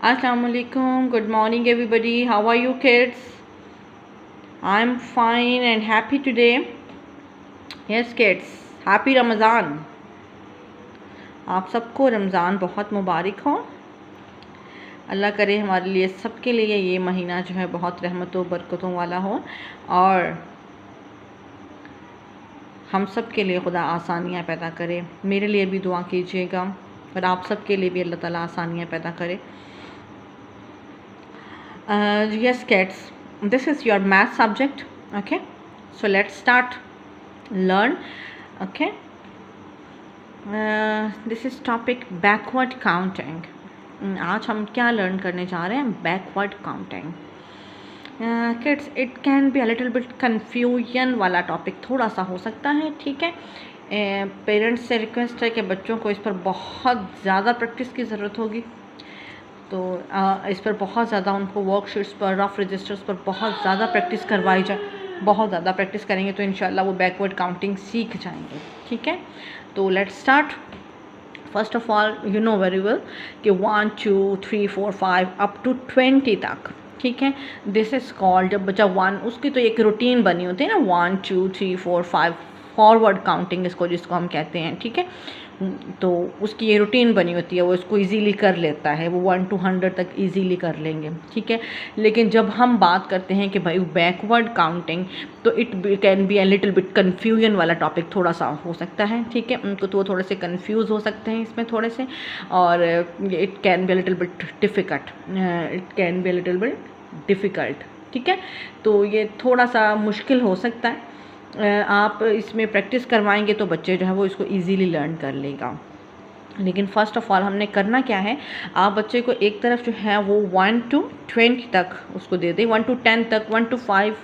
Assalamualaikum. Good morning, everybody. How are you, kids? I'm fine and happy today. Yes, kids. Happy Ramadan. आप सबको रमज़ान बहुत मुबारक हो। अल्लाह करे हमारे लिए सबके लिए ये महीना जो है बहुत रहमतों बरकतों वाला हो और हम सब के लिए खुदा आसानियाँ पैदा करे। मेरे लिए भी दुआ कीजिएगा और आप सब के लिए भी अल्लाह ताला आसानियाँ पैदा करे। Yes, kids, this is your math subject. Okay, so let's start learn. Okay, this is topic backward counting. आज हम क्या लर्न करने जा रहे हैं? Backward counting. Kids, it can be a little bit confusion वाला टॉपिक थोड़ा सा हो सकता है, ठीक है। पेरेंट्स से रिक्वेस्ट है कि बच्चों को इस पर बहुत ज़्यादा प्रैक्टिस की ज़रूरत होगी, तो इस पर बहुत ज़्यादा उनको वर्कशीट्स पर, रफ रजिस्टर्स पर बहुत ज़्यादा प्रैक्टिस करवाई जाए। बहुत ज़्यादा प्रैक्टिस करेंगे तो इंशाल्लाह वो बैकवर्ड काउंटिंग सीख जाएंगे, ठीक है। तो let's start. First of all you know very well कि 1 2 3 4 5 अप टू 20 तक, ठीक है। दिस इज़ कॉल्ड, जब बच्चा 1, उसकी तो एक रूटीन बनी होती है ना, 1 2 3 4 5 फॉरवर्ड काउंटिंग इसको जिसको हम कहते हैं, ठीक है। तो उसकी ये रूटीन बनी होती है, वो इसको इजीली कर लेता है, वो 1 to 100 तक इजीली कर लेंगे, ठीक है। लेकिन जब हम बात करते हैं कि भाई बैकवर्ड काउंटिंग, तो it can be a little bit confusion वाला टॉपिक थोड़ा सा हो सकता है, ठीक है। उनको तो वो थोड़े से कन्फ्यूज़ हो सकते हैं इसमें थोड़े से, और it can be a little bit difficult, ठीक है। तो ये थोड़ा सा मुश्किल हो सकता है। आप इसमें प्रैक्टिस करवाएंगे तो बच्चे जो है वो इसको इजीली लर्न कर लेगा। लेकिन फ़र्स्ट ऑफ़ ऑल हमने करना क्या है, आप बच्चे को एक तरफ जो है वो 1 to 20 तक उसको दे दें, 1 to 10 तक, 1 to 5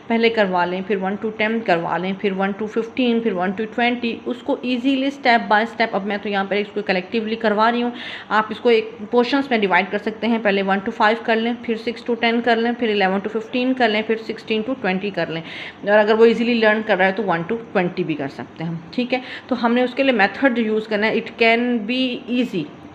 पहले करवा लें, फिर 1 to 10 करवा लें, फिर 1 to 15, फिर 1 to 20, उसको इजीली स्टेप बाय स्टेप। अब मैं तो यहाँ पर इसको कलेक्टिवली करवा रही हूँ, आप इसको एक पोर्शंस में डिवाइड कर सकते हैं। पहले 1 to 5 कर लें, फिर 6 to 10 कर लें, फिर 11 to 15 कर लें, फिर 16 to 20 कर लें। और अगर वो इजीली लर्न कर रहा है तो 1 to 20 भी कर सकते हैं, ठीक है। तो हमने उसके लिए मेथड यूज़ करना है, it can be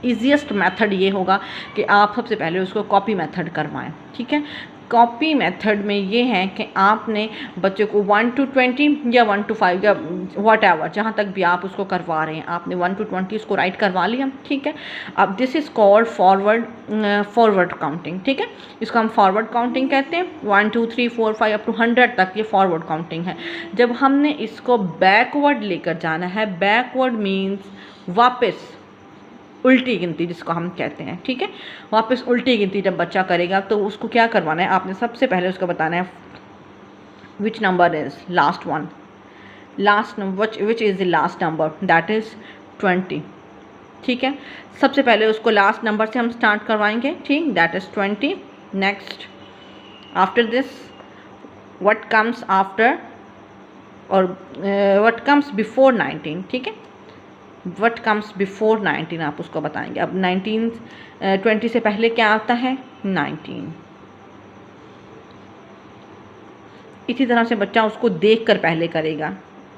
easiest method ये होगा कि आप सबसे पहले उसको कॉपी मेथड करवाएं, ठीक है। कॉपी मेथड में ये है कि आपने बच्चे को 1 to 20 या 1 to 5 या वॉट एवर, जहाँ तक भी आप उसको करवा रहे हैं, आपने 1 to 20 उसको राइट करवा लिया, ठीक है। अब this is called forward counting, ठीक है। इसको हम फॉरवर्ड काउंटिंग कहते हैं। 1 2 3 4 5 अप टू 100 तक ये फॉरवर्ड काउंटिंग है। जब हमने इसको बैकवर्ड लेकर जाना है, बैकवर्ड मीन्स वापस उल्टी गिनती जिसको हम कहते हैं, ठीक है। वापस उल्टी गिनती जब बच्चा करेगा तो उसको क्या करवाना है, आपने सबसे पहले उसको बताना है which number is last one, which is the last number, that is 20, ठीक है। सबसे पहले उसको लास्ट नंबर से हम स्टार्ट करवाएंगे, ठीक, that is 20। Next after this what comes after और व्हाट कम्स बिफोर 19, ठीक है। व्हाट कम्स बिफोर 19 आप उसको बताएंगे। अब 20 से पहले क्या आता है, 19। इसी तरह से बच्चा उसको देख कर पहले करेगा,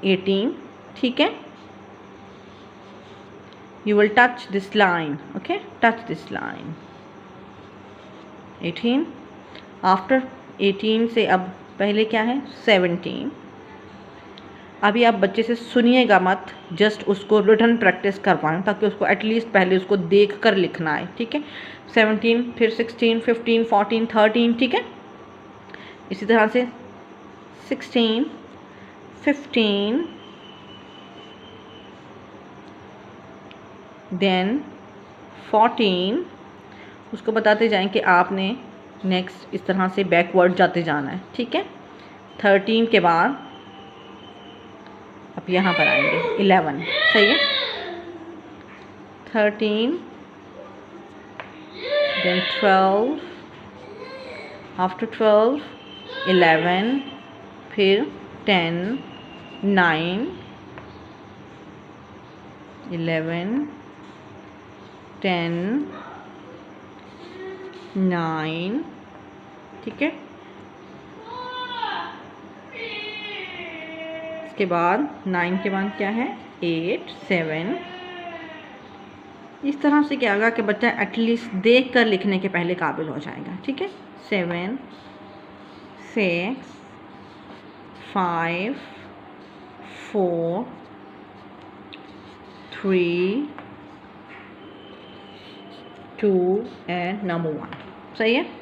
18, ठीक है। You will touch this line, okay, touch this line, 18। After 18 से अब पहले क्या है, 17। अभी आप बच्चे से सुनिएगा मत, जस्ट उसको रिटन प्रैक्टिस करवाएं ताकि उसको एटलीस्ट पहले उसको देख कर लिखना है, ठीक है। 17, फिर 16, 15, 14, 13, ठीक है। इसी तरह से 16, 15, देन 14, उसको बताते जाएं कि आपने नेक्स्ट इस तरह से बैकवर्ड जाते जाना है, ठीक है। 13 के बाद अब यहाँ पर आएंगे 11, सही है। 13, देन 12, आफ्टर 12, 11, फिर 10, 9, 11, 10, 9, ठीक है। इसके बाद 9 के बाद क्या है, 8, 7, इस तरह से क्या होगा कि बच्चा एटलीस्ट देख कर लिखने के पहले काबिल हो जाएगा। ठीक है, 7 6 5 4 3 2 एंड नंबर 1। सही है।